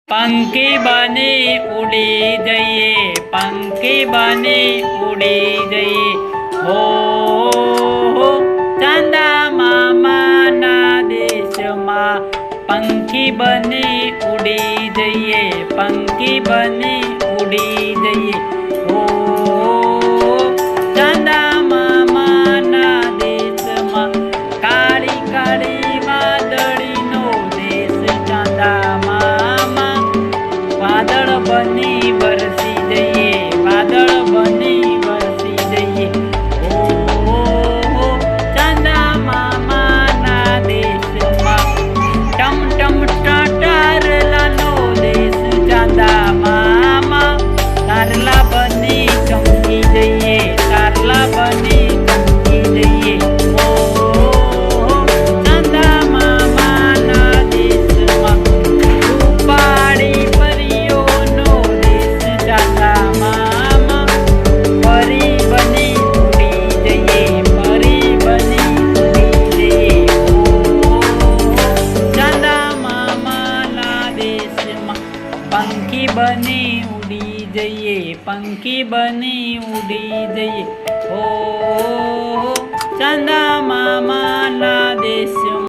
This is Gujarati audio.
પંખી બની ઉડી જઈએ, પંખી બની ઉડી જઈએ, હો ચાંદા મામાના દેશમાં પંખી બની ઉડી જઈએ, પંખી બની ઉડી જઈએ, હો ચાંદા મામાના દેશમાં કાળી કાળી વાદળીનો દેશ ચાંદા મામા વાદળ બની વરસી જઈએ, વાદળ બની વરસી જઈએ, ઓ ચાંદા મામાના દેશમાં ટમ ટમ ટારલાનો દેશ ચાંદા મામા તારલા બની ચમકી જઈએ, તારલા બની ચમકી જઈએ, ઓ ચાંદા મામાના દેશમાં રૂપાળી પરીઓનો દેશ ચાંદા મામા પરી બની ઉડી જઈએ, પરી બની ઉડી જઈએ, ઓ ચાંદા મામાના દેશમાં પંખી બની ઉડી જઈએ, પંખી બની ઉડી જઈએ, ઓ ચાંદા મામાના દેશમાં